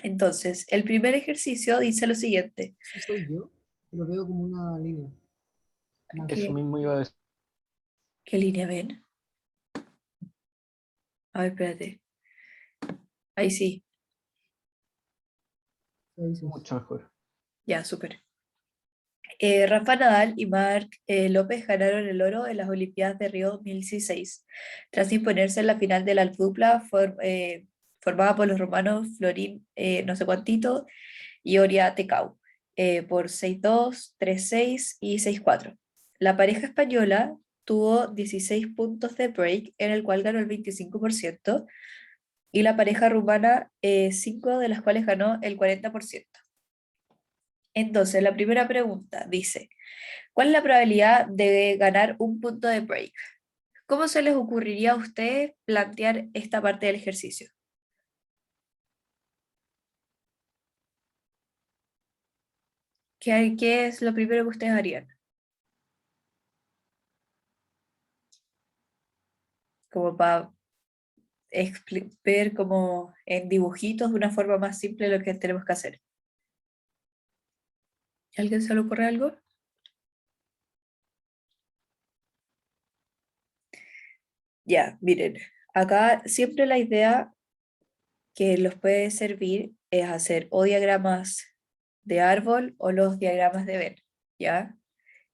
Entonces, el primer ejercicio dice lo siguiente. Si soy yo, lo veo como una línea. Eso ¿Qué, mismo iba a decir. qué línea ven? A ver, espérate. Ahí sí, ¿Qué dices? Mucho mejor. ya, súper. Rafa Nadal y Marc López ganaron el oro en las Olimpiadas de Río 2016, tras imponerse en la final de la dupla formada por los romanos Florín no sé cuántito y Oria Tecau, por 6-2, 3-6 y 6-4. La pareja española tuvo 16 puntos de break, en el cual ganó el 25%, y la pareja rumana 5 de las cuales ganó el 40%. Entonces, la primera pregunta dice, ¿cuál es la probabilidad de ganar un punto de break? ¿Cómo se les ocurriría a ustedes plantear esta parte del ejercicio? ¿Qué es lo primero que ustedes harían? Como para ver como en dibujitos de una forma más simple lo que tenemos que hacer. ¿Alguien se le ocurre algo? Ya, miren, acá siempre la idea que los puede servir es hacer o diagramas de árbol o los diagramas de Venn, ¿ya?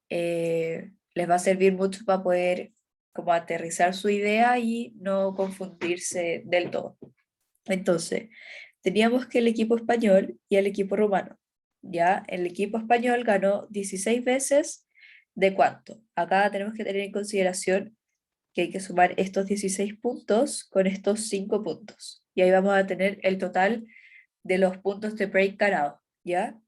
Les va a servir mucho para poder como aterrizar su idea y no confundirse del todo. Entonces, teníamos que el equipo español y el equipo rumano, ¿ya? El equipo español ganó 16 veces, ¿de cuánto? Acá tenemos que tener en consideración que hay que sumar estos 16 puntos con estos 5 puntos. Y ahí vamos a tener el total de los puntos de break ganados, ¿ya?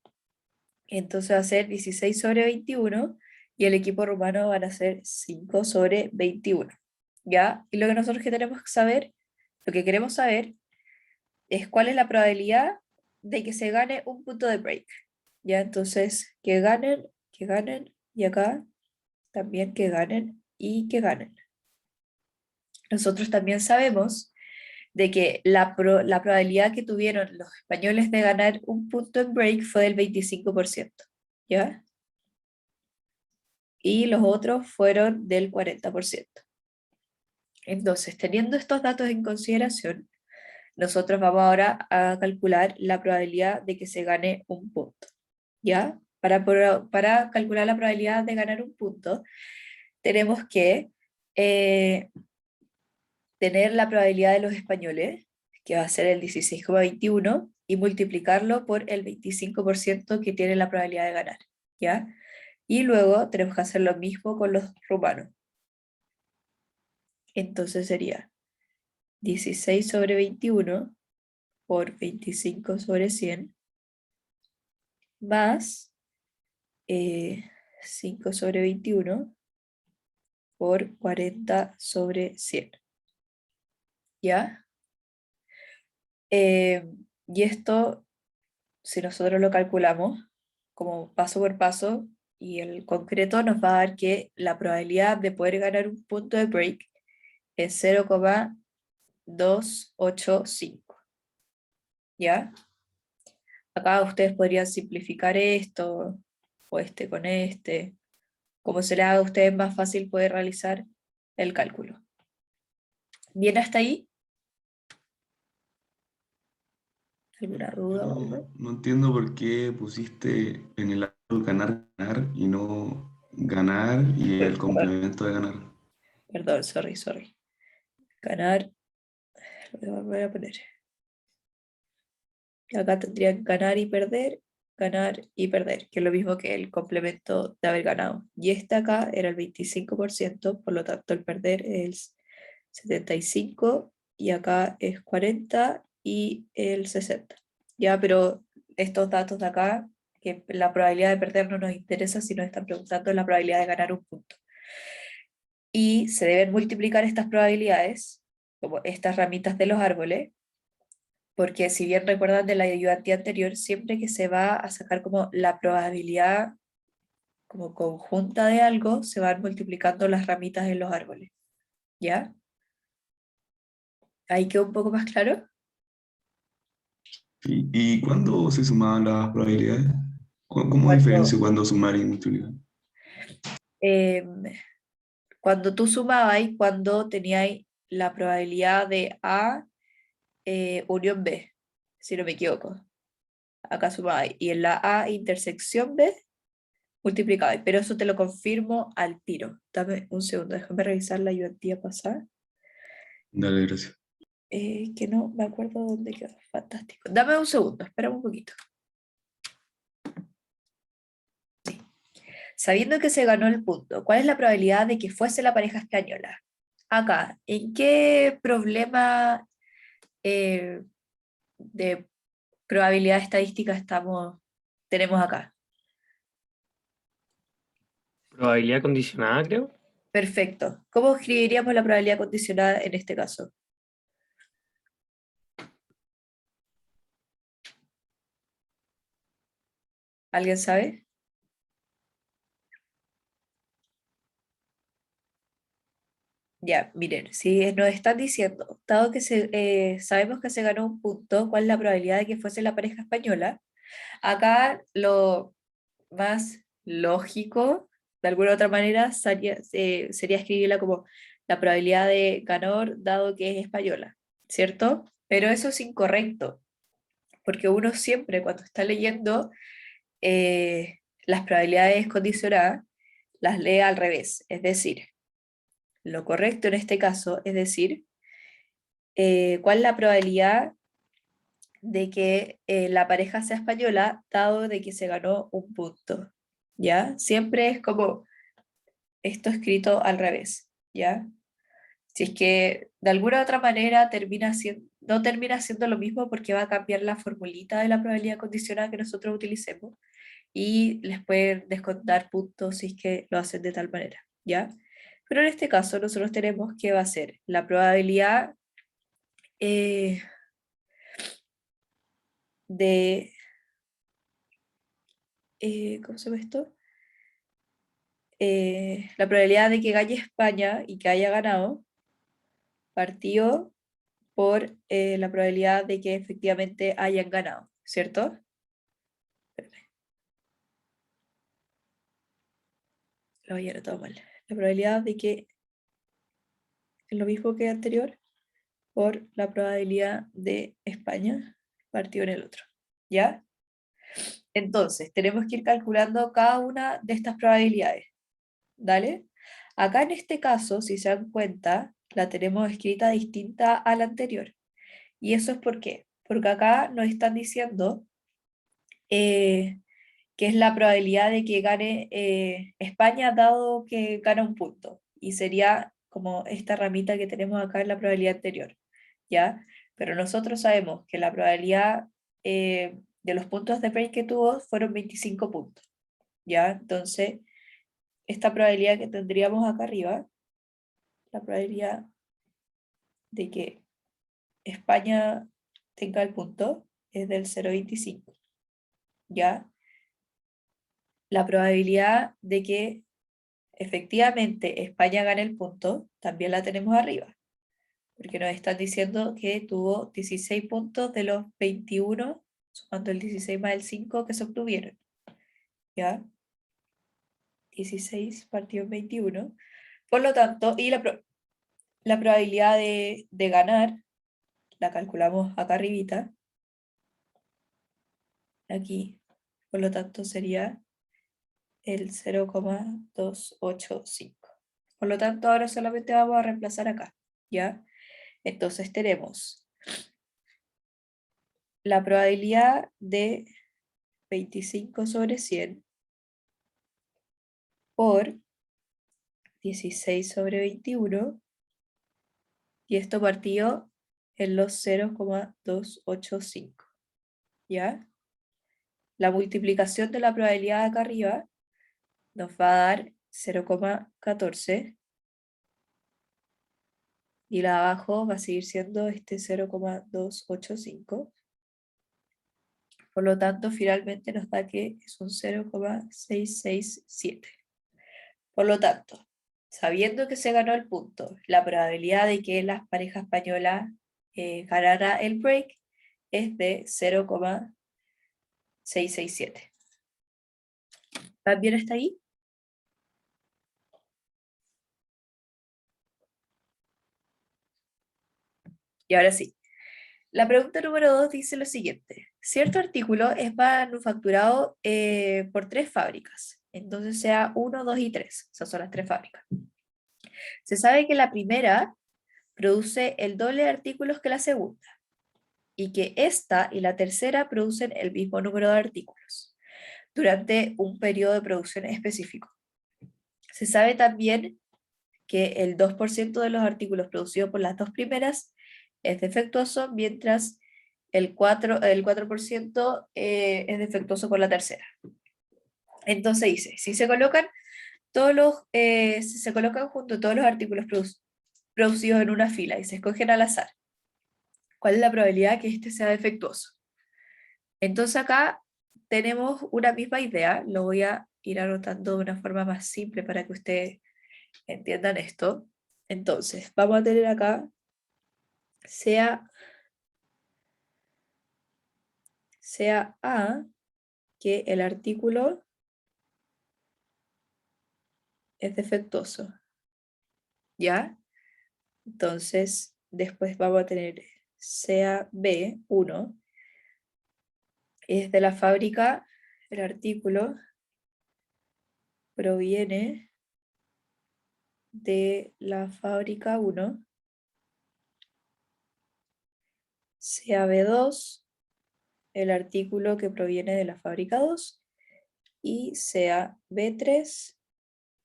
Entonces va a ser 16 sobre 21 y el equipo rumano van a ser 5 sobre 21, ¿ya? Y lo que nosotros que tenemos que saber, lo que queremos saber es cuál es la probabilidad de que se gane un punto de break, ¿ya? Entonces, que ganen, y acá también que ganen y que ganen. Nosotros también sabemos de que la probabilidad que tuvieron los españoles de ganar un punto en break fue del 25%, ¿ya? Y los otros fueron del 40%. Entonces, teniendo estos datos en consideración, nosotros vamos ahora a calcular la probabilidad de que se gane un punto, ¿ya? Para calcular la probabilidad de ganar un punto, tenemos que eh, tener la probabilidad de los españoles, que va a ser el 16,21, y multiplicarlo por el 25% que tiene la probabilidad de ganar, ¿ya? Y luego tenemos que hacer lo mismo con los rumanos. Entonces sería 16 sobre 21 por 25 sobre 100 más 5 sobre 21 por 40 sobre 100, ¿ya? Eh, y esto, si nosotros lo calculamos como paso por paso, y el concreto nos va a dar que la probabilidad de poder ganar un punto de break es 0,285, ¿ya? Acá ustedes podrían simplificar esto, o este con este, como se les haga a ustedes más fácil poder realizar el cálculo. ¿Bien hasta ahí? ¿Alguna duda o algo? No entiendo por qué pusiste en el árbol ganar, ganar y no ganar y el complemento de ganar. Perdón, sorry. Ganar, lo voy a volver a poner. Acá tendrían ganar y perder, que es lo mismo que el complemento de haber ganado. Y este acá era el 25%, por lo tanto el perder es 75, y acá es 40 y el 60. Ya, pero estos datos de acá, que la probabilidad de perder no nos interesa si nos están preguntando la probabilidad de ganar un punto. Y se deben multiplicar estas probabilidades, como estas ramitas de los árboles, porque si bien recuerdan de la ayudante anterior, siempre que se va a sacar como la probabilidad como conjunta de algo, se van multiplicando las ramitas en los árboles, ¿ya? Ahí quedó un poco más claro. Sí. ¿Y cuándo se sumaban las probabilidades? ¿Cómo Cuando, diferencio cuando sumar y multiplicar? em, cuando tú sumabas, cuando teníais la probabilidad de A unión B, si no me equivoco. Acá sumabais. Y en la A intersección B multiplicabais. Pero eso te lo confirmo al tiro. Dame un segundo, déjame revisar la ayudantía pasada. Dale, gracias. Que no me acuerdo dónde quedó. Fantástico. Dame un segundo, espérame un poquito. Sabiendo que se ganó el punto, ¿cuál es la probabilidad de que fuese la pareja española? Acá, ¿en qué problema de probabilidad estadística tenemos acá? Probabilidad condicionada, creo. Perfecto. ¿Cómo escribiríamos la probabilidad condicionada en este caso? ¿Alguien sabe? Ya, miren, si nos están diciendo, dado que sabemos que se ganó un punto, ¿cuál es la probabilidad de que fuese la pareja española? Acá lo más lógico, de alguna otra manera, sería escribirla como la probabilidad de ganador, dado que es española, ¿cierto? Pero eso es incorrecto, porque uno siempre cuando está leyendo las probabilidades condicionadas, las lee al revés, es decir, lo correcto en este caso es decir, ¿cuál es la probabilidad de que la pareja sea española, dado de que se ganó un punto? ¿Ya? Siempre es como esto escrito al revés, ¿ya? Si es que de alguna otra manera no termina siendo lo mismo porque va a cambiar la formulita de la probabilidad condicional que nosotros utilicemos y les pueden descontar puntos si es que lo hacen de tal manera, ¿ya? Pero en este caso nosotros tenemos que va a ser la probabilidad eh, de... ¿cómo se llama esto? La probabilidad de que gane España y que haya ganado partido por la probabilidad de que efectivamente hayan ganado, ¿cierto? Lo había anotado mal. La probabilidad de que es lo mismo que anterior por la probabilidad de España partido en el otro, ¿ya? Entonces, tenemos que ir calculando cada una de estas probabilidades, ¿dale? Acá en este caso, si se dan cuenta, la tenemos escrita distinta a la anterior. ¿Y eso es por qué? Porque acá nos están diciendo eh, que es la probabilidad de que gane España dado que gana un punto. Y sería como esta ramita que tenemos acá en la probabilidad anterior, ¿ya? Pero nosotros sabemos que la probabilidad de los puntos de break que tuvo fueron 25 puntos, ¿ya? Entonces, esta probabilidad que tendríamos acá arriba, la probabilidad de que España tenga el punto es del 0,25, ¿ya? La probabilidad de que efectivamente España gane el punto también la tenemos arriba, porque nos están diciendo que tuvo 16 puntos de los 21, sumando el 16 más el 5 que se obtuvieron, ¿ya? 16 partido en 21. Por lo tanto, la probabilidad de ganar, la calculamos acá arribita, aquí, por lo tanto sería el 0,285. Por lo tanto, ahora solamente vamos a reemplazar acá, ¿ya? Entonces tenemos la probabilidad de 25 sobre 100 por 16 sobre 21, y esto partido en los 0,285, ¿ya? La multiplicación de la probabilidad acá arriba nos va a dar 0,14 y la de abajo va a seguir siendo este 0,285. Por lo tanto, finalmente nos da que es un 0,667. Por lo tanto, sabiendo que se ganó el punto, la probabilidad de que la pareja española ganara el break es de 0,667. ¿También está ahí? Y ahora sí. La pregunta número 2 dice lo siguiente. Cierto artículo es manufacturado por 3 fábricas. Entonces sea 1, 2 y 3. Esas son las 3 fábricas. Se sabe que la primera produce el doble de artículos que la segunda. Y que esta y la tercera producen el mismo número de artículos durante un periodo de producción específico. Se sabe también que el 2% de los artículos producidos por las dos primeras es defectuoso, mientras el 4% es defectuoso por la tercera. Entonces dice, si se colocan si se colocan junto todos los artículos producidos en una fila y se escogen al azar, ¿cuál es la probabilidad que este sea defectuoso? Entonces acá tenemos una misma idea, lo voy a ir anotando de una forma más simple para que ustedes entiendan esto. Entonces, vamos a tener acá sea A que el artículo es defectuoso, ¿ya? Entonces, después vamos a tener sea B1, es de la fábrica, el artículo proviene de la fábrica 1, sea B2, el artículo que proviene de la fábrica 2, y sea B3,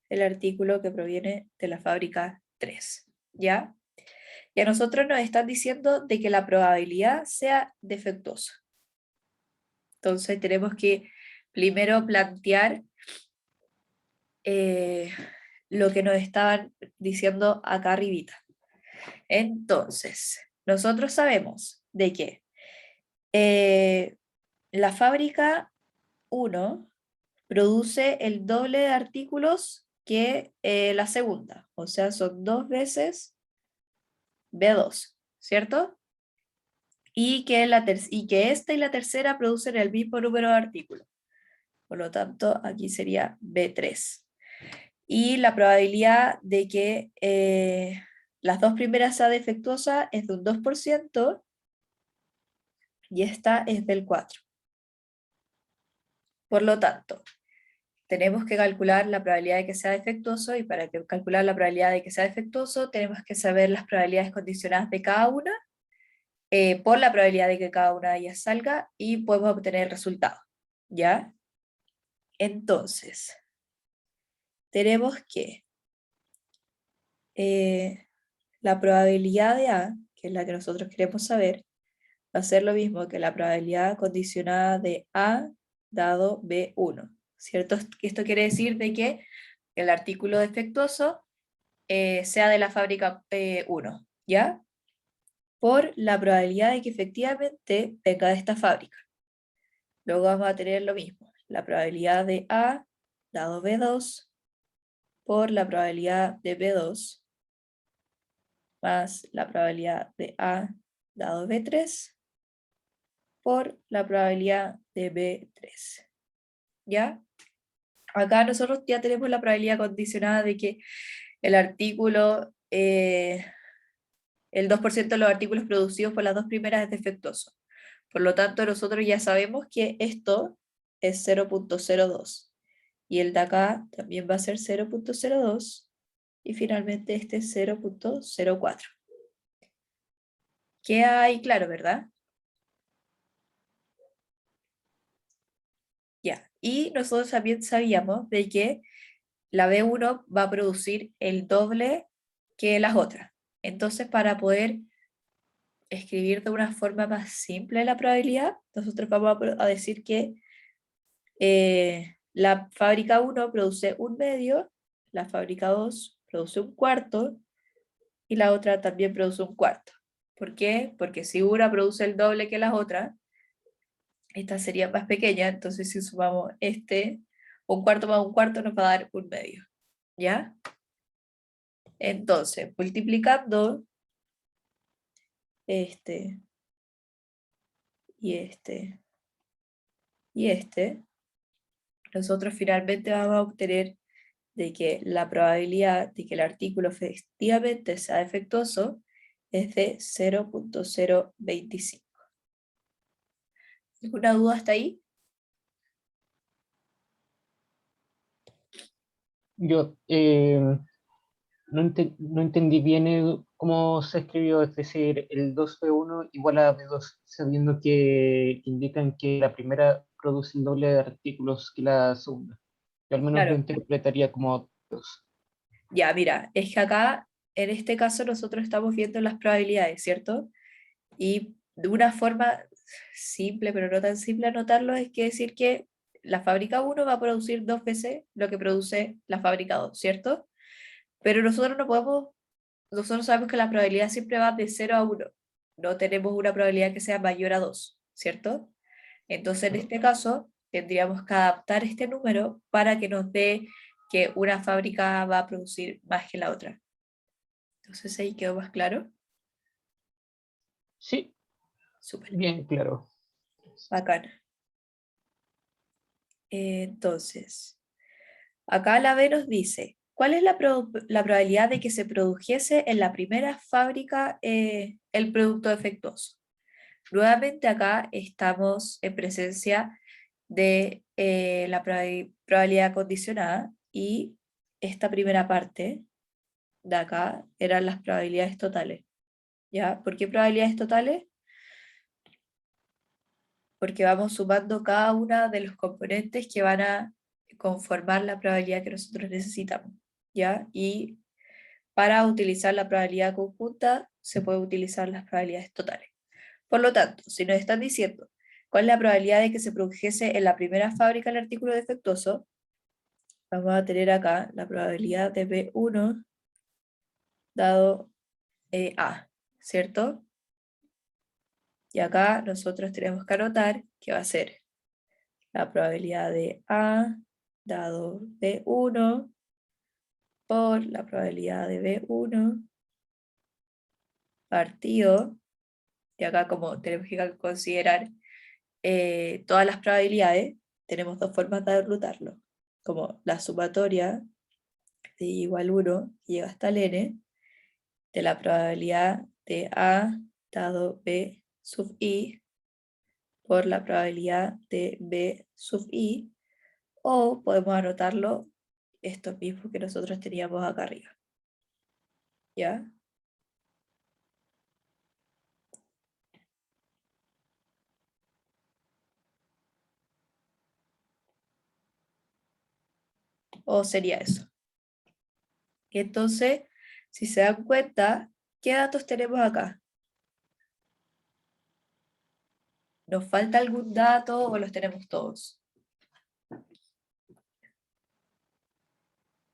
el artículo que proviene de la fábrica 3, ¿ya? Y a nosotros nos están diciendo de que la probabilidad sea defectuosa. Entonces tenemos que primero plantear lo que nos estaban diciendo acá arribita. Entonces, nosotros sabemos de que la fábrica 1 produce el doble de artículos que la segunda, o sea, son 2 veces B2, ¿cierto? Y que esta y la tercera producen el mismo número de artículos. Por lo tanto, aquí sería B3. Y la probabilidad de que las dos primeras sea defectuosa es de un 2% y esta es del 4%. Por lo tanto, tenemos que calcular la probabilidad de que sea defectuoso, y para calcular la probabilidad de que sea defectuoso tenemos que saber las probabilidades condicionadas de cada una por la probabilidad de que cada una de ellas salga, y podemos obtener el resultado, ¿ya? Entonces, tenemos que la probabilidad de A, que es la que nosotros queremos saber, va a ser lo mismo que la probabilidad condicionada de A dado B1, ¿cierto? Esto quiere decir de que el artículo defectuoso sea de la fábrica 1, ¿ya? Por la probabilidad de que efectivamente venga de esta fábrica. Luego vamos a tener lo mismo, la probabilidad de A dado B2 por la probabilidad de B2 más la probabilidad de A dado B3 por la probabilidad de B3. ¿Ya? Acá nosotros ya tenemos la probabilidad condicionada de que el artículo, el 2% de los artículos producidos por las dos primeras es defectuoso. Por lo tanto, nosotros ya sabemos que esto es 0.02. Y el de acá también va a ser 0.02. Y finalmente este es 0.04. Queda ahí claro, ¿verdad? Ya. Y nosotros también sabíamos de que la B1 va a producir el doble que las otras. Entonces, para poder escribir de una forma más simple la probabilidad, nosotros vamos a decir que la fábrica 1 produce un medio, la fábrica 2 produce un cuarto, y la otra también produce un cuarto. ¿Por qué? Porque si una produce el doble que las otras, esta sería más pequeña, entonces si sumamos un cuarto más un cuarto nos va a dar un medio, ¿ya? Entonces, multiplicando este y y este, nosotros finalmente vamos a obtener de que la probabilidad de que el artículo efectivamente sea defectuoso es de 0.025. ¿Alguna duda hasta ahí? Yo no entendí bien cómo se escribió, es decir, el 2B1 igual a B2, sabiendo que indican que la primera produce el doble de artículos que la segunda. Yo al menos lo Claro. interpretaría como 2. Ya, mira, es que acá, en este caso, nosotros estamos viendo las probabilidades, ¿cierto? Y de una forma simple, pero no tan simple anotarlo, es que decir que la fábrica 1 va a producir 2 veces lo que produce la fábrica 2, ¿cierto? Pero nosotros no podemos, nosotros sabemos que la probabilidad siempre va de 0 a 1. No tenemos una probabilidad que sea mayor a 2, ¿cierto? Entonces, en este caso, tendríamos que adaptar este número para que nos dé que una fábrica va a producir más que la otra. Entonces, ahí quedó más claro. Sí, Súper, bien claro. bacán. Entonces, acá la B nos dice, ¿cuál es la probabilidad de que se produjese en la primera fábrica el producto defectuoso? Nuevamente acá estamos en presencia de la probabilidad condicionada y esta primera parte de acá eran las probabilidades totales. ¿Ya? ¿Por qué probabilidades totales? Porque vamos sumando cada una de los componentes que van a conformar la probabilidad que nosotros necesitamos, ¿ya? Y para utilizar la probabilidad conjunta se puede utilizar las probabilidades totales. Por lo tanto, si nos están diciendo cuál es la probabilidad de que se produjese en la primera fábrica el artículo defectuoso, vamos a tener acá la probabilidad de B1 dado A, ¿cierto? Y acá nosotros tenemos que anotar que va a ser la probabilidad de A dado B1 por la probabilidad de B1 partido, y acá como tenemos que considerar todas las probabilidades, tenemos dos formas de anotarlo, como la sumatoria de igual 1 que llega hasta el n, de la probabilidad de A dado B sub i por la probabilidad de B sub i, o podemos anotarlo esto mismo que nosotros teníamos acá arriba. ¿Ya? O sería eso. Entonces, si se dan cuenta, ¿qué datos tenemos acá? ¿Nos falta algún dato o los tenemos todos?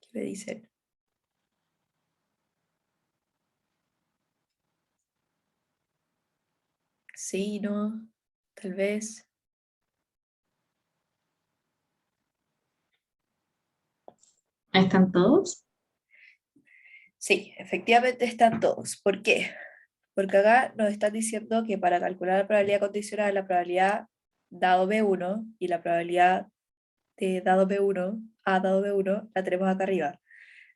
¿Qué me dicen? Sí, no, tal vez. ¿Están todos? Sí, efectivamente están todos. ¿Por qué? Porque acá nos están diciendo que para calcular la probabilidad condicional, la probabilidad dado B1 y la probabilidad de dado B1, A dado B1, la tenemos acá arriba.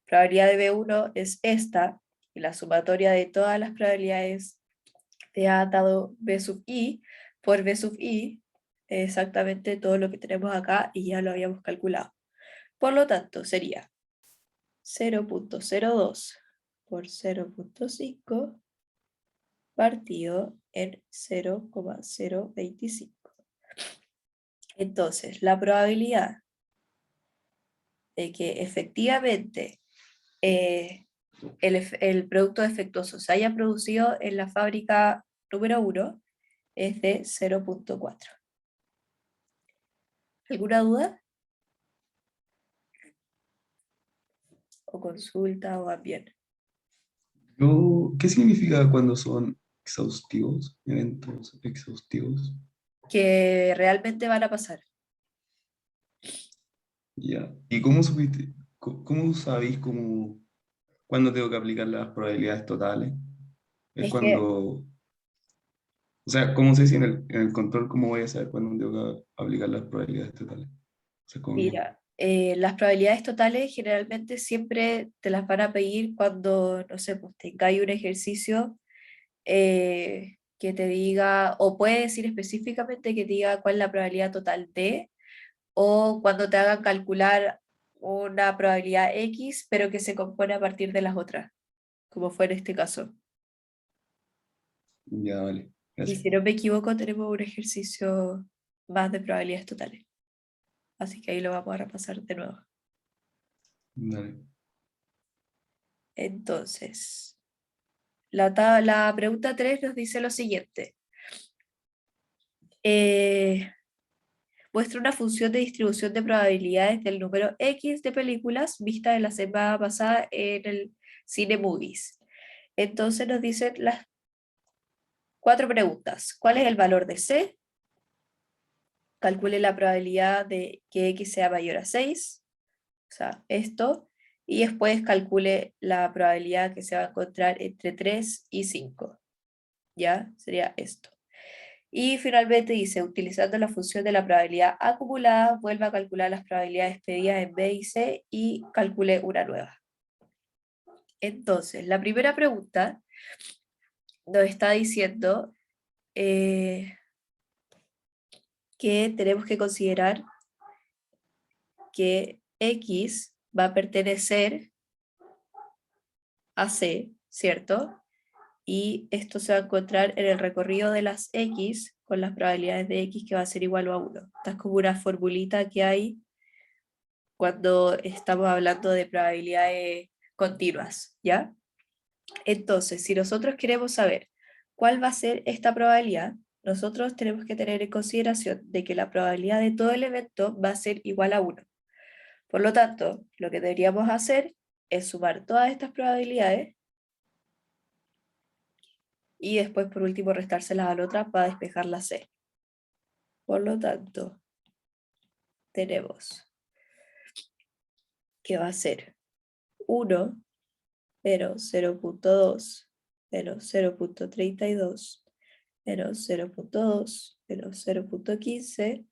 Probabilidad de B1 es esta, y la sumatoria de todas las probabilidades de A dado B sub i por B sub i, es exactamente todo lo que tenemos acá y ya lo habíamos calculado. Por lo tanto, sería 0.02 por 0.5 partido en 0,025. Entonces, la probabilidad de que efectivamente el producto defectuoso se haya producido en la fábrica número 1 es de 0.4. ¿Alguna duda? O consulta o bien. ¿Qué significa cuando son exhaustivos, eventos exhaustivos? Que realmente van a pasar. Ya. ¿Y cómo supiste, cómo sabéis cuándo tengo que aplicar las probabilidades totales? Es Es que, cuando, O sea, ¿cómo sé si en el control, cómo voy a saber cuándo tengo que aplicar las probabilidades totales? O sea, ¿cómo mismo? Mira, las probabilidades totales generalmente siempre te las van a pedir cuando, no sé, pues tengáis un ejercicio que te diga, o puede decir específicamente que te diga cuál es la probabilidad total de, o cuando te hagan calcular una probabilidad X, pero que se compone a partir de las otras, como fue en este caso. Ya, vale. Y Gracias. si no me equivoco, tenemos un ejercicio más de probabilidades totales. Así que ahí lo vamos a repasar de nuevo. Dale. Entonces, la pregunta 3 nos dice lo siguiente. Muestra una función de distribución de probabilidades del número X de películas vistas en la semana pasada en el Cine Movies. Entonces nos dicen las 4 preguntas. ¿Cuál es el valor de C? Calcule la probabilidad de que X sea mayor a 6, o sea, esto, y después calcule la probabilidad que se va a encontrar entre 3 y 5. ¿Ya? Sería esto. Y finalmente dice, utilizando la función de la probabilidad acumulada, vuelva a calcular las probabilidades pedidas en B y C y calcule una nueva. Entonces, la primera pregunta nos está diciendo que tenemos que considerar que X va a pertenecer a C, ¿cierto? Y esto se va a encontrar en el recorrido de las X con las probabilidades de X que va a ser igual a 1. Esta es como una formulita que hay cuando estamos hablando de probabilidades continuas, ¿ya? Entonces, si nosotros queremos saber cuál va a ser esta probabilidad, nosotros tenemos que tener en consideración de que la probabilidad de todo el evento va a ser igual a 1. Por lo tanto, lo que deberíamos hacer es sumar todas estas probabilidades y después, por último, restárselas a la otra para despejar la C. Por lo tanto, tenemos que va a ser 1 menos 0.2 menos 0.32 menos 0.2 menos 0.15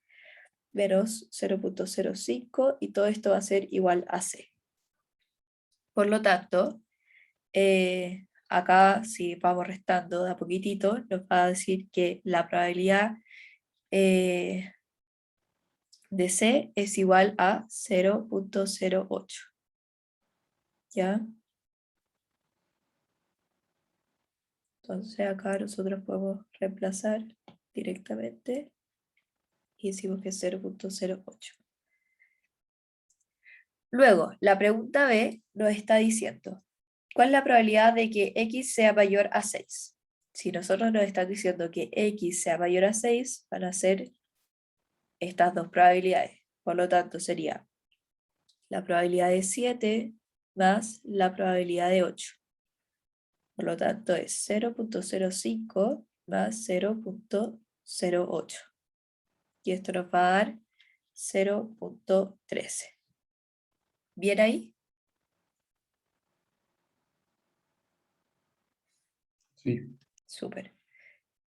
menos 0.05 y todo esto va a ser igual a C. Por lo tanto, acá si vamos restando de a poquitito, nos va a decir que la probabilidad de C es igual a 0.08. ¿Ya? Entonces acá nosotros podemos reemplazar directamente y decimos que es 0.08. Luego, la pregunta B nos está diciendo, ¿cuál es la probabilidad de que X sea mayor a 6? Si nosotros nos están diciendo que X sea mayor a 6, van a ser estas dos probabilidades. Por lo tanto, sería la probabilidad de 7 más la probabilidad de 8. Por lo tanto, es 0.05 más 0.08. Y esto nos va a dar 0.13. ¿Bien ahí? Sí. Súper.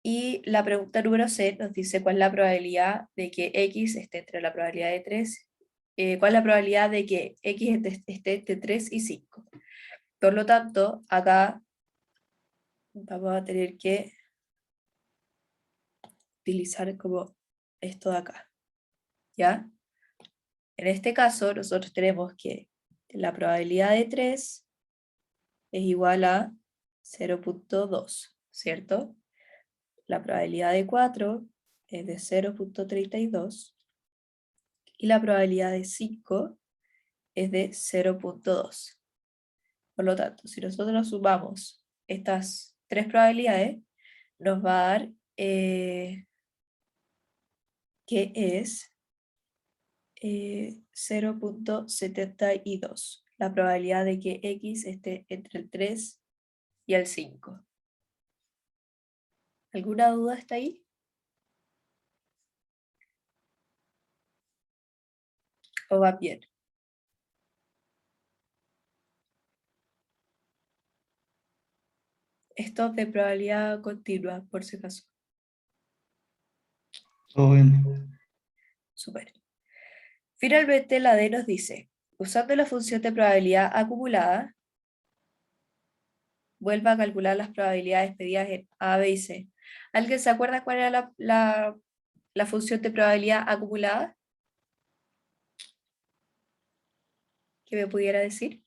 Y la pregunta número C nos dice cuál es la probabilidad de que X esté entre la probabilidad de 3, cuál es la probabilidad de que X esté entre 3 y 5. Por lo tanto, acá vamos a tener que utilizar como esto de acá, ¿ya? En este caso, nosotros tenemos que la probabilidad de 3 es igual a 0.2, ¿cierto? La probabilidad de 4 es de 0.32 y la probabilidad de 5 es de 0.2. Por lo tanto, si nosotros sumamos estas tres probabilidades, nos va a dar que es 0.72, la probabilidad de que X esté entre el 3 y el 5. ¿Alguna duda está ahí? ¿O va bien? Esto es de probabilidad continua, por si acaso. Todo bien. Súper. Finalmente, la D nos dice, usando la función de probabilidad acumulada, vuelva a calcular las probabilidades pedidas en A, B y C. ¿Alguien se acuerda cuál era la función de probabilidad acumulada? ¿Que me pudiera decir?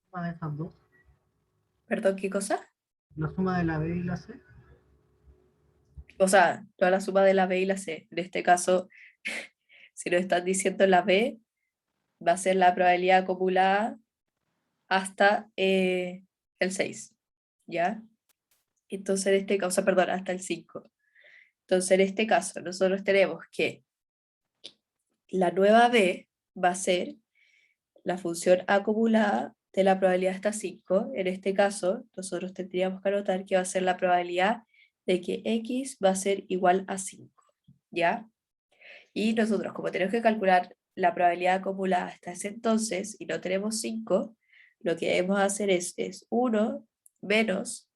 Suma de esas dos. ¿Perdón, qué cosa? La suma de la B y la C. O sea, toda la suma de la B y la C. En este caso, si nos están diciendo la B, va a ser la probabilidad acumulada hasta el 6, ¿ya? Entonces, en este caso, perdón, hasta el 5. Entonces, en este caso, nosotros tenemos que la nueva B va a ser la función acumulada de la probabilidad hasta 5. En este caso, nosotros tendríamos que anotar que va a ser la probabilidad de que X va a ser igual a 5, ¿ya? Y nosotros, como tenemos que calcular la probabilidad acumulada hasta ese entonces y no tenemos 5, lo que debemos hacer es 1 menos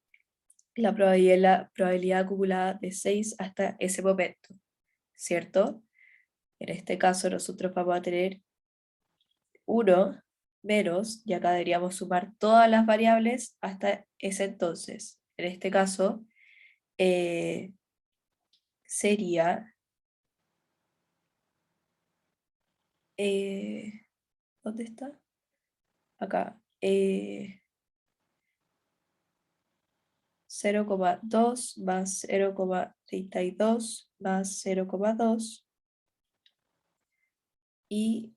la probabilidad acumulada de 6 hasta ese momento, ¿cierto? En este caso nosotros vamos a tener 1 menos, y acá deberíamos sumar todas las variables hasta ese entonces. En este caso eh, sería, ¿dónde está? Acá. 0,2 más 0,32 más 0,2 y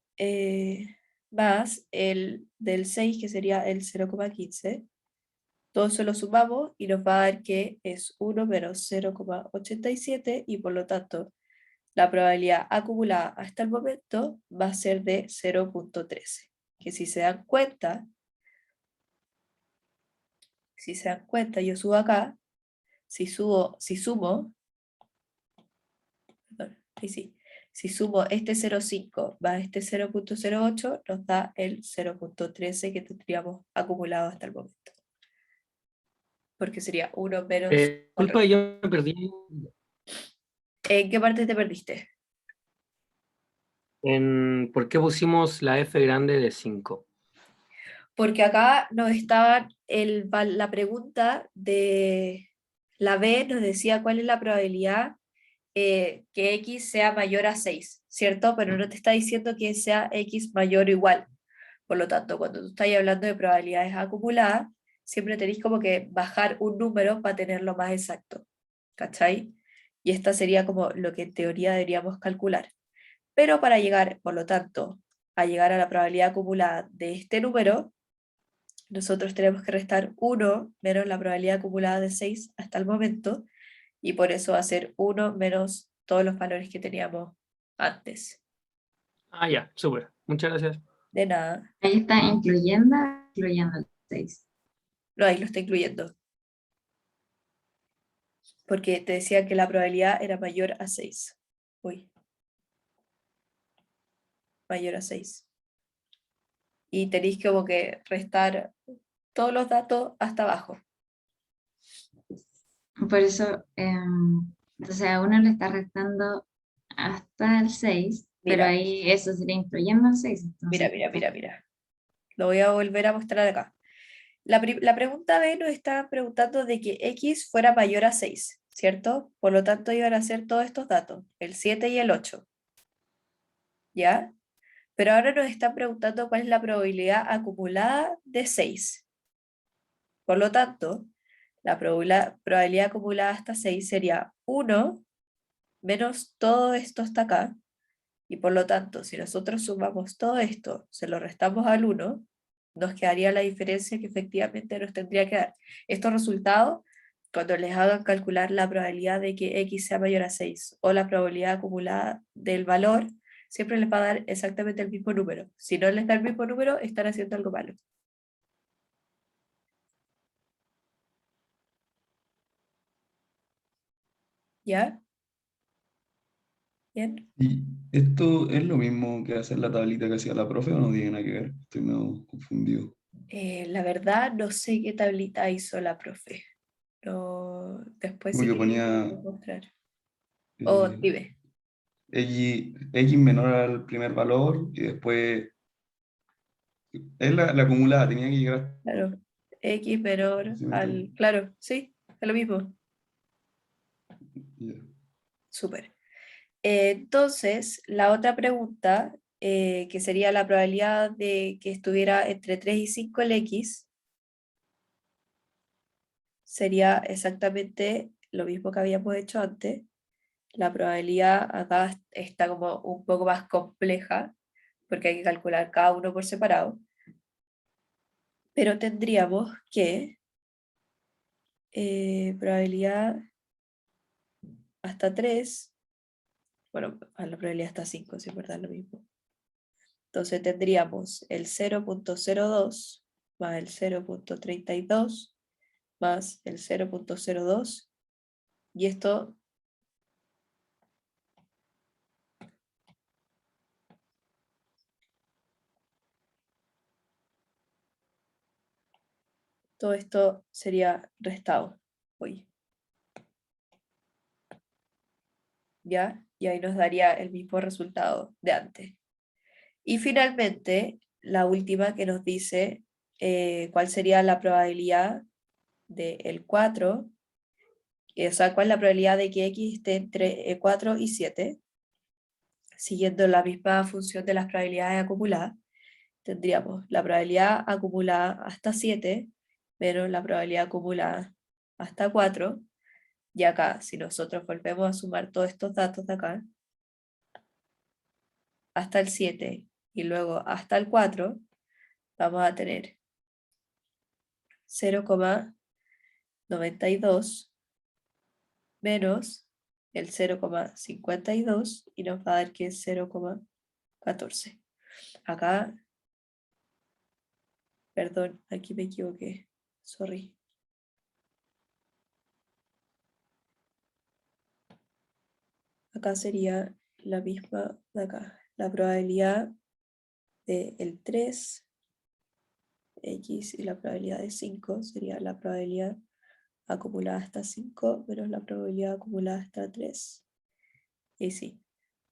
más el del 6 que sería el 0,15. Todo eso lo sumamos y nos va a dar que es 1 menos 0,87 y por lo tanto la probabilidad acumulada hasta el momento va a ser de 0,13. Que si se dan cuenta, yo subo acá, si sumo, perdón, ahí sí. Si sumo este 0,5 más este 0,08, nos da el 0,13 que tendríamos acumulado hasta el momento. Porque sería 1 menos... Disculpa, yo me perdí. ¿En qué parte te perdiste? ¿Por qué pusimos la F grande de 5? Porque acá nos estaba la pregunta de la B, nos decía cuál es la probabilidad que X sea mayor a 6, ¿cierto? Pero no te está diciendo que sea X mayor o igual. Por lo tanto, cuando tú estás hablando de probabilidades acumuladas, siempre tenéis como que bajar un número para tenerlo más exacto, ¿cachai? Y esta sería como lo que en teoría deberíamos calcular. Pero para llegar, por lo tanto, a llegar a la probabilidad acumulada de este número, nosotros tenemos que restar 1 menos la probabilidad acumulada de 6 hasta el momento, y por eso va a ser 1 menos todos los valores que teníamos antes. Ah, ya, súper. Muchas gracias. De nada. Ahí está incluyendo el 6. No, ahí lo está incluyendo. Porque te decía que la probabilidad era mayor a 6. Uy, mayor a 6. Y tenéis como que restar todos los datos hasta abajo. Por eso, entonces a uno le está restando hasta el 6, pero Mira, ahí eso sería incluyendo el 6. mira, Entonces, mira, mira, mira. Lo voy a volver a mostrar acá. La pregunta B nos está preguntando de que X fuera mayor a 6, ¿cierto? Por lo tanto, iban a ser todos estos datos, el 7 y el 8, ¿ya? Pero ahora nos están preguntando cuál es la probabilidad acumulada de 6. Por lo tanto, la probabilidad acumulada hasta 6 sería 1 menos todo esto hasta acá, y por lo tanto, si nosotros sumamos todo esto, se lo restamos al 1, nos quedaría la diferencia que efectivamente nos tendría que dar. Estos resultados, cuando les hagan calcular la probabilidad de que X sea mayor a 6 o la probabilidad acumulada del valor, siempre les va a dar exactamente el mismo número. Si no les da el mismo número, están haciendo algo malo. ¿Ya? Bien. ¿Y esto es lo mismo que hacer la tablita que hacía la profe o no tiene nada que ver? Estoy medio confundido. La verdad, no sé qué tablita hizo la profe. Después Como si yo queréis te ponía puedo mostrar. O eh, dime. X menor al primer valor y después es la acumulada, tenía que llegar a... Claro. X menor ¿Sí me entiendes? al... Claro, sí, es lo mismo. Ya. Súper. Entonces, la otra pregunta, que sería la probabilidad de que estuviera entre 3 y 5 el X, sería exactamente lo mismo que habíamos hecho antes. La probabilidad acá está como un poco más compleja, porque hay que calcular cada uno por separado, pero tendríamos que probabilidad hasta 3, bueno, a la probabilidad hasta 5, si es verdad lo mismo. Entonces tendríamos el 0.02 más el 0.32 más el 0.02, y esto, todo esto sería restado hoy, ¿ya? Y ahí nos daría el mismo resultado de antes. Y finalmente, la última que nos dice cuál sería la probabilidad del 4, o sea, cuál es la probabilidad de que X esté entre 4 y 7, siguiendo la misma función de las probabilidades acumuladas. Tendríamos la probabilidad acumulada hasta 7 menos la probabilidad acumulada hasta 4. Y acá, si nosotros volvemos a sumar todos estos datos de acá, hasta el 7 y luego hasta el 4, vamos a tener 0,92 menos el 0,52 y nos va a dar que es 0,14. Acá, perdón, aquí me equivoqué, sorry. Acá sería la misma de acá. La probabilidad del 3, X, y la probabilidad de 5 sería la probabilidad acumulada hasta 5 menos la probabilidad acumulada hasta 3. Y sí,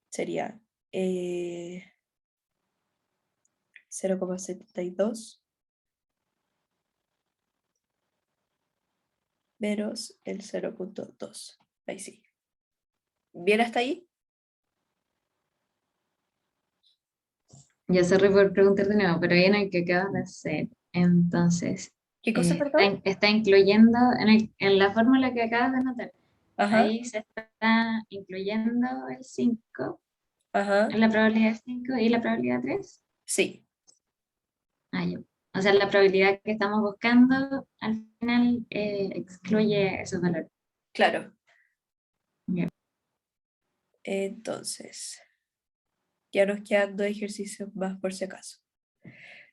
sería 0,72 menos el 0.2. Ahí sí. ¿Bien hasta ahí? Ya sorry por preguntar de nuevo, pero viene el que acabas de hacer. Entonces, ¿Qué cosa, perdón? está incluyendo en la fórmula que acabas de anotar. Ajá, Ahí se está incluyendo el 5 ajá, en la probabilidad 5 y la probabilidad 3. sí, Ah, ya. O sea, la probabilidad que estamos buscando al final excluye esos valores. claro. Ya. Entonces, ya nos quedan 2 ejercicios más por si acaso.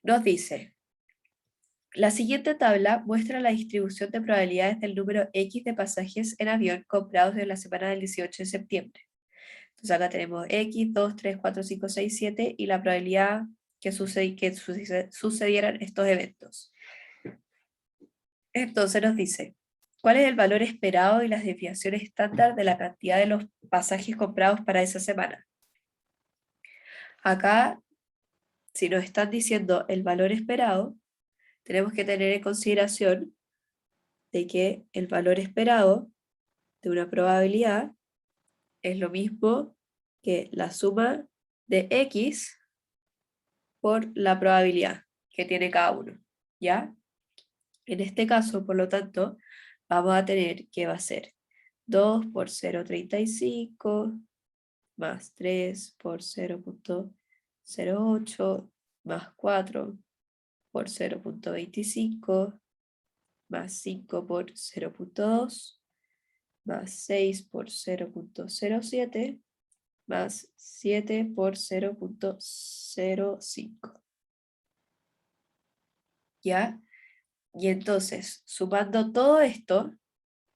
Nos dice, la siguiente tabla muestra la distribución de probabilidades del número X de pasajes en avión comprados en la semana del 18 de septiembre. Entonces acá tenemos X, 2, 3, 4, 5, 6, 7 y la probabilidad que sucedieran estos eventos. Entonces nos dice, ¿cuál es el valor esperado y las desviaciones estándar de la cantidad de los pasajes comprados para esa semana? Acá, si nos están diciendo el valor esperado, tenemos que tener en consideración de que el valor esperado de una probabilidad es lo mismo que la suma de X por la probabilidad que tiene cada uno, ¿ya? En este caso, por lo tanto, vamos a tener que va a ser 2 por 0,35 más 3 por 0,08 más 4 por 0,25 más 5 por 0,2 más 6 por 0,07 más 7 por 0,05. ¿Ya? Y entonces, sumando todo esto,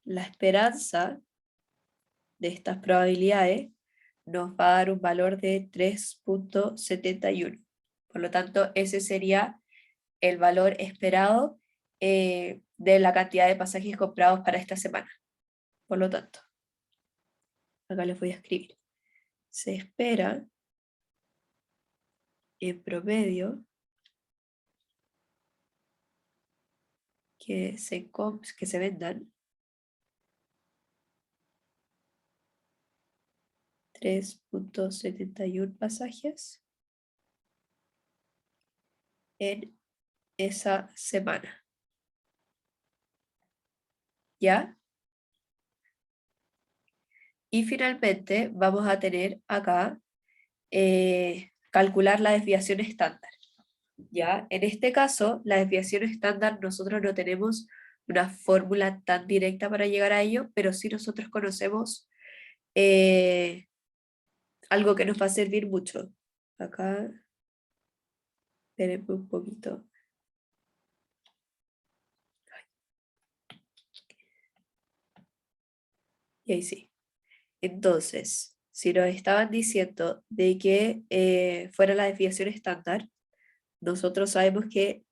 la esperanza de estas probabilidades nos va a dar un valor de 3.71. Por lo tanto, ese sería el valor esperado de la cantidad de pasajes comprados para esta semana. Por lo tanto, acá les voy a escribir. Se espera en promedio que se vendan 3.71 pasajes en esa semana. ¿Ya? Y finalmente vamos a tener acá calcular la desviación estándar. ¿Ya? En este caso, la desviación estándar nosotros no tenemos una fórmula tan directa para llegar a ello, pero sí nosotros conocemos algo que nos va a servir mucho. Acá, espérenme un poquito. Y ahí sí. Entonces, si nos estaban diciendo de que fuera la desviación estándar, nosotros sabemos que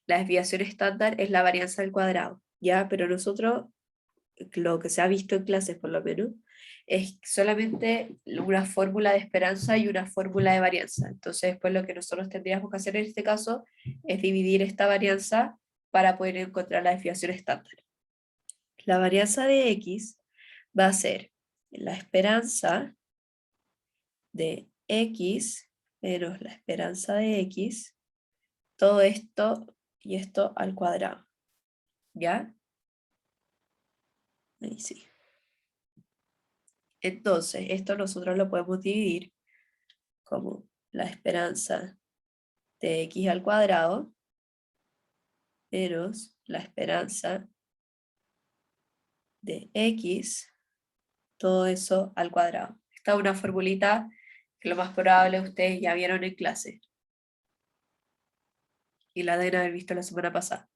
la desviación estándar es la varianza al cuadrado, ¿ya? Pero nosotros, lo que se ha visto en clases por lo menos, es solamente una fórmula de esperanza y una fórmula de varianza. Entonces, después lo que nosotros tendríamos que hacer en este caso es dividir esta varianza para poder encontrar la desviación estándar. La varianza de X va a ser la esperanza de X menos la esperanza de X, todo esto y esto al cuadrado. ¿Ya? Ahí sí. Entonces, esto nosotros lo podemos dividir como la esperanza de X al cuadrado menos la esperanza de X, todo eso al cuadrado. Esta es una formulita que lo más probable ustedes ya vieron en clase. Y la deben haber visto la semana pasada.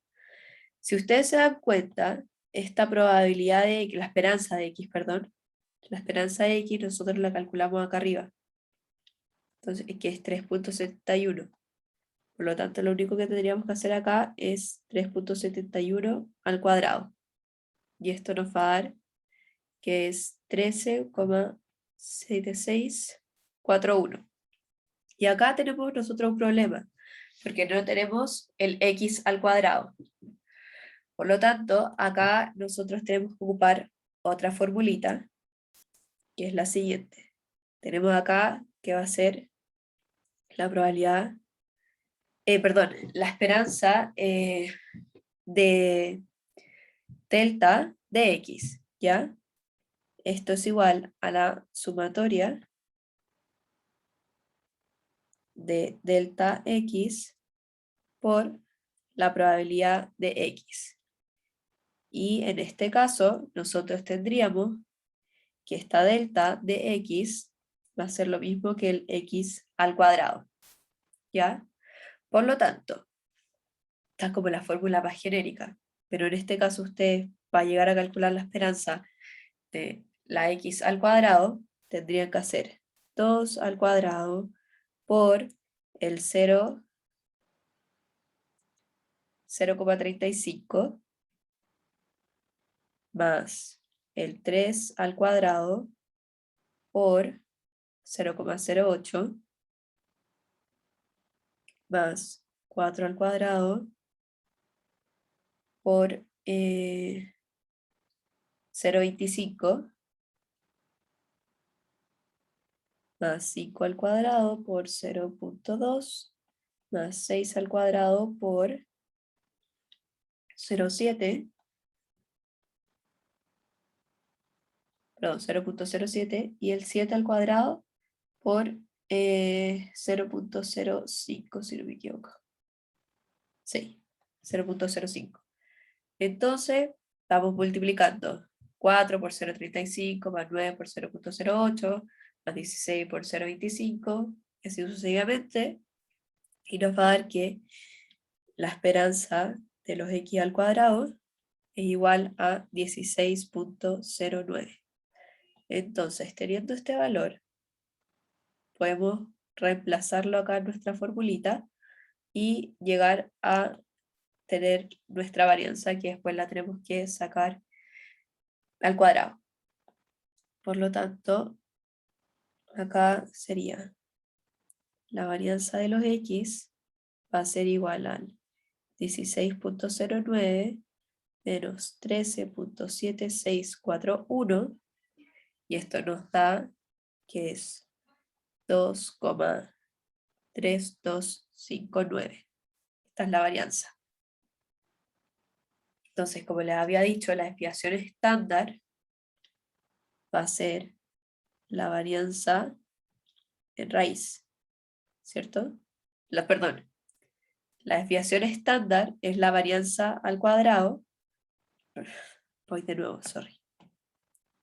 Si ustedes se dan cuenta, esta probabilidad de la esperanza de X, perdón, la esperanza de X nosotros la calculamos acá arriba. Entonces, que es 3.71. Por lo tanto, lo único que tendríamos que hacer acá es 3.71 al cuadrado. Y esto nos va a dar que es 13,7641. Y acá tenemos nosotros un problema, porque no tenemos el X al cuadrado. Por lo tanto, acá nosotros tenemos que ocupar otra formulita, que es la siguiente. Tenemos acá que va a ser la probabilidad, perdón, la esperanza de delta de X, ¿ya? Esto es igual a la sumatoria de delta X por la probabilidad de X. Y en este caso, nosotros tendríamos que esta delta de X va a ser lo mismo que el X al cuadrado. ¿Ya? Por lo tanto, esta es como la fórmula más genérica, pero en este caso usted, para llegar a calcular la esperanza de la X al cuadrado, tendrían que hacer 2 al cuadrado por el 0,35 más el 3 al cuadrado por 0,08 más 4 al cuadrado por 0,25 más 5 al cuadrado por 0,2 más 6 al cuadrado por 0,7, perdón, 0,07 y el 7 al cuadrado por 0,05, si no me equivoco. Sí, 0,05. Entonces, estamos multiplicando 4 por 0,35 más 9 por 0,08 más 16 por 0,25 y así sucesivamente. Y nos va a dar que la esperanza de los X al cuadrado es igual a 16.09. Entonces, teniendo este valor, podemos reemplazarlo acá en nuestra formulita y llegar a tener nuestra varianza, que después la tenemos que sacar al cuadrado. Por lo tanto, acá sería la varianza de los x va a ser igual al 16.09 menos 13.7641, y esto nos da que es 2,3259. Esta es la varianza. Entonces, como les había dicho, la desviación estándar va a ser la varianza en raíz, ¿cierto? Perdón, la desviación estándar es la varianza al cuadrado. Voy de nuevo, sorry,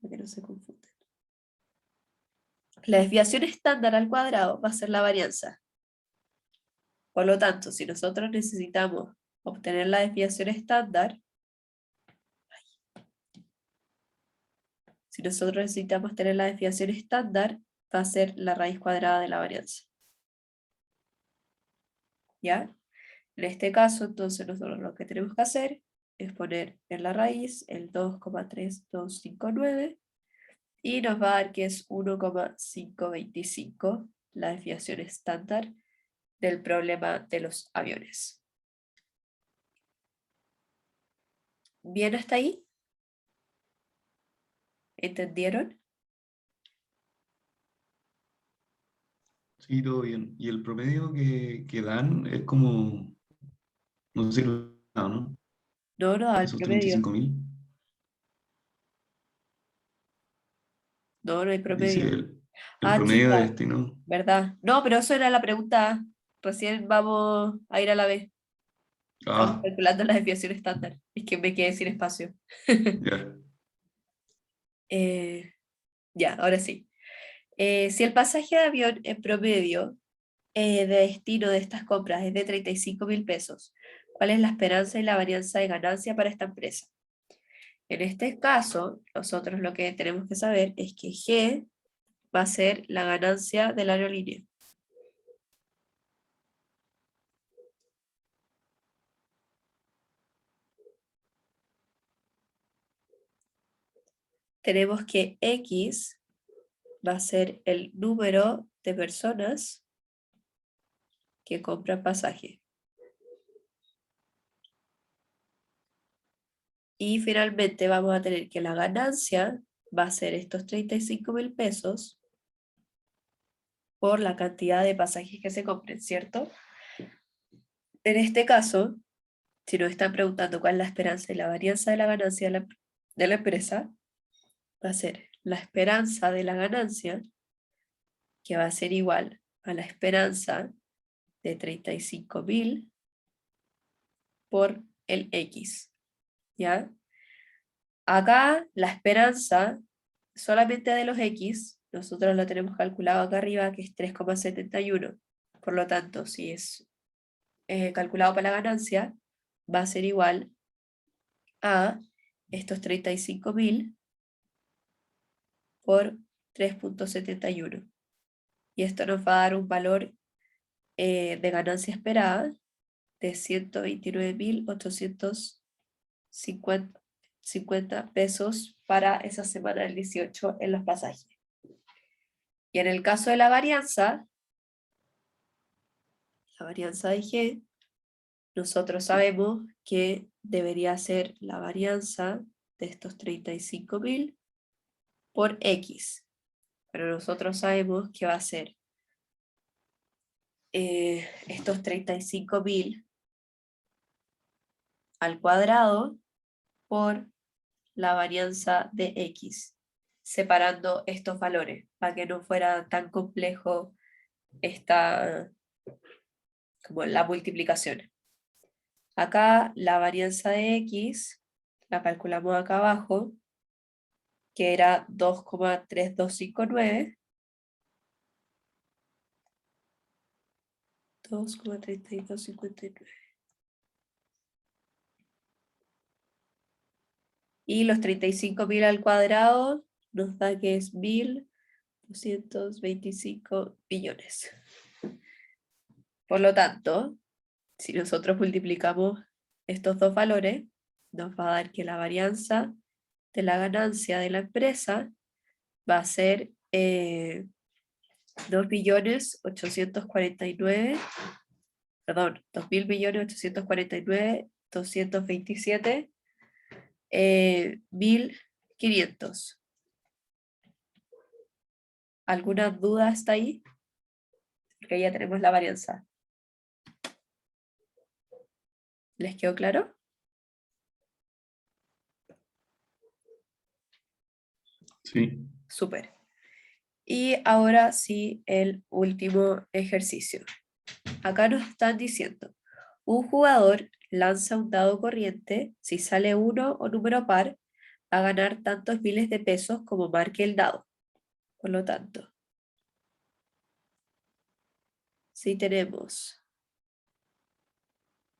para que no se confundan. La desviación estándar al cuadrado va a ser la varianza. Por lo tanto, si nosotros necesitamos obtener la desviación estándar, va a ser la raíz cuadrada de la varianza. ¿Ya? En este caso, entonces, nosotros lo que tenemos que hacer es poner en la raíz el 2,3259 y nos va a dar que es 1,525 la desviación estándar del problema de los aviones. ¿Bien hasta ahí? ¿Entendieron? Sí, todo bien. Y el promedio que dan es como, no sé, ¿no? No, no, al Esos promedio. 35.000. No, no hay Dice promedio. el Ah, promedio de chuta, este, ¿no? ¿verdad? No, pero eso era la pregunta. Recién vamos a ir a la vez. Estamos Ah, calculando la desviación estándar. Es que me quedé sin espacio. ya. Ya, ahora sí. Si el pasaje de avión en promedio de destino de estas compras es de 35.000 pesos, ¿cuál es la esperanza y la varianza de ganancia para esta empresa? En este caso, nosotros lo que tenemos que saber es que G va a ser la ganancia de la aerolínea. Tenemos que X va a ser el número de personas que compran pasaje. Y finalmente vamos a tener que la ganancia va a ser estos 35.000 pesos por la cantidad de pasajes que se compren, ¿cierto? En este caso, si nos están preguntando cuál es la esperanza y la varianza de la ganancia de la empresa, va a ser la esperanza de la ganancia, que va a ser igual a la esperanza de 35.000 por el X, ¿ya? Acá la esperanza solamente de los X, nosotros lo tenemos calculado acá arriba, que es 3,71. Por lo tanto, si es calculado para la ganancia, va a ser igual a estos 35.000 por 3,71. Y esto nos va a dar un valor de ganancia esperada de 129.850 pesos para esa semana del 18 en los pasajes. Y en el caso de la varianza de G, nosotros sabemos que debería ser la varianza de estos 35.000 por X. Pero nosotros sabemos que va a ser estos 35.000 al cuadrado por la varianza de X, separando estos valores, para que no fuera tan complejo como la multiplicación. Acá la varianza de X la calculamos acá abajo, que era 2,3259. 2,3259. Y los 35.000 al cuadrado nos da que es 1.225 billones. Por lo tanto, si nosotros multiplicamos estos dos valores, nos va a dar que la varianza de la ganancia de la empresa va a ser 2.849.000.000, perdón, 2.849.227.000.500. 1.500. ¿Alguna duda hasta ahí? Porque ya tenemos la varianza. ¿Les quedó claro? Sí. Súper. Y ahora sí, el último ejercicio. Acá nos están diciendo, un jugador lanza un dado corriente, si sale 1 o número par, va a ganar tantos miles de pesos como marque el dado. Por lo tanto, si tenemos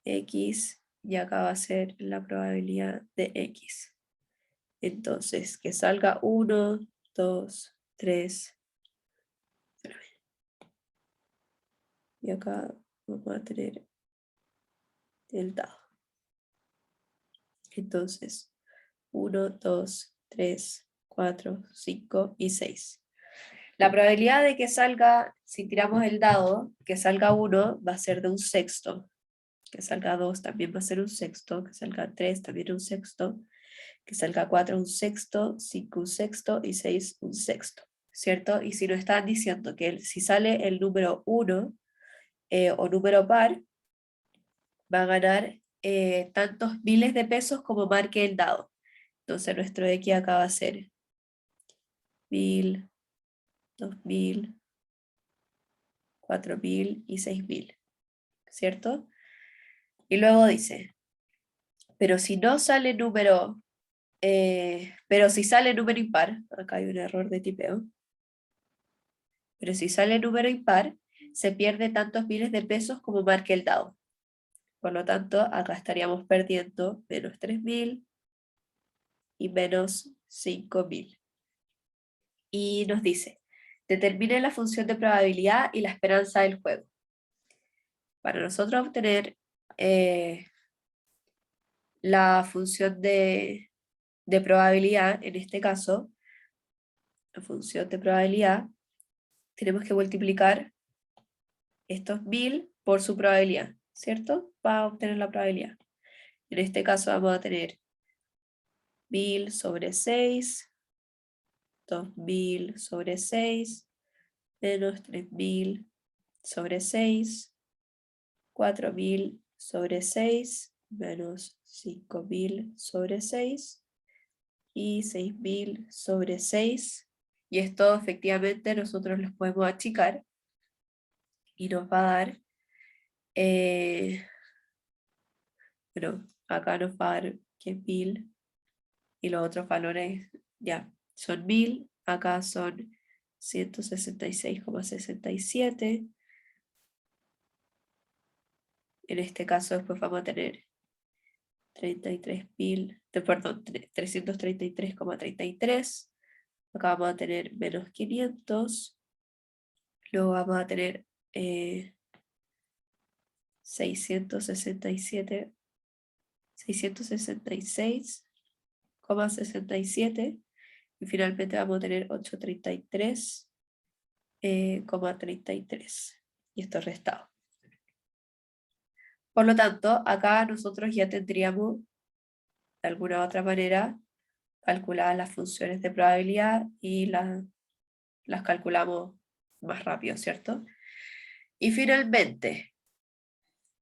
X, y acá va a ser la probabilidad de X. Entonces, que salga 1, 2, 3. Y acá vamos a tener el dado. Entonces, 1, 2, 3, 4, 5 y 6. La probabilidad de que salga, si tiramos el dado, que salga 1 va a ser de un sexto. Que salga 2 también va a ser un sexto. Que salga 3 también un sexto. Que salga 4 un sexto, 5 un sexto y 6 un sexto. ¿Cierto? Y si nos están diciendo que si sale el número 1 o número par, va a ganar tantos miles de pesos como marque el dado. Entonces nuestro X acá va a ser 1.000, 2.000, 4.000 y 6.000, ¿cierto? Y luego dice, pero si no sale número, pero si sale número impar, acá hay un error de tipeo, pero si sale número impar, se pierde tantos miles de pesos como marque el dado. Por lo tanto, acá estaríamos perdiendo menos 3.000 y menos 5.000. Y nos dice, determine la función de probabilidad y la esperanza del juego. Para nosotros obtener la función de probabilidad, en este caso, la función de probabilidad, tenemos que multiplicar estos 1.000 por su probabilidad, ¿cierto? Para obtener la probabilidad. En este caso vamos a tener 1.000 sobre 6, 2.000 sobre 6, menos 3.000 sobre 6, 4.000 sobre 6, menos 5.000 sobre 6, y 6.000 sobre 6. Y esto efectivamente nosotros los podemos achicar y nos va a dar, bueno, acá nos va a dar que es 1.000 y los otros valores ya son 1.000, acá son 166,67. En este caso después vamos a tener 33.000, perdón, 333,33. Acá vamos a tener menos 500. Luego vamos a tener 666,67. Y finalmente vamos a tener 833,33. Y esto restado. Por lo tanto, acá nosotros ya tendríamos, de alguna u otra manera, calculadas las funciones de probabilidad y las calculamos más rápido, ¿cierto? Y finalmente,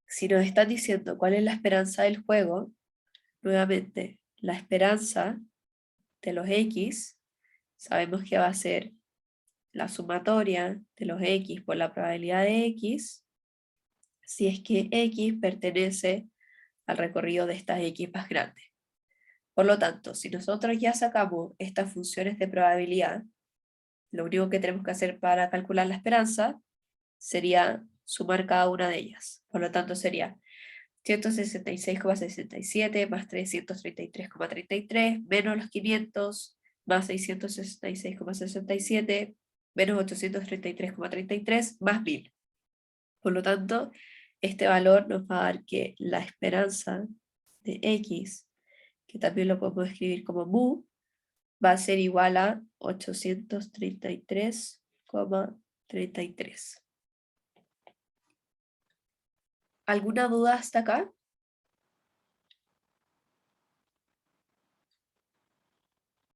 si nos están diciendo cuál es la esperanza del juego, nuevamente, la esperanza de los X, sabemos que va a ser la sumatoria de los X por la probabilidad de X, si es que X pertenece al recorrido de estas X más grandes. Por lo tanto, si nosotros ya sacamos estas funciones de probabilidad, lo único que tenemos que hacer para calcular la esperanza sería sumar cada una de ellas. Por lo tanto, sería 166,67 más 333,33 menos los 500 más 666,67 menos 833,33 más 1000. Por lo tanto, este valor nos va a dar que la esperanza de x, que también lo podemos escribir como mu, va a ser igual a 833,33. ¿Alguna duda hasta acá?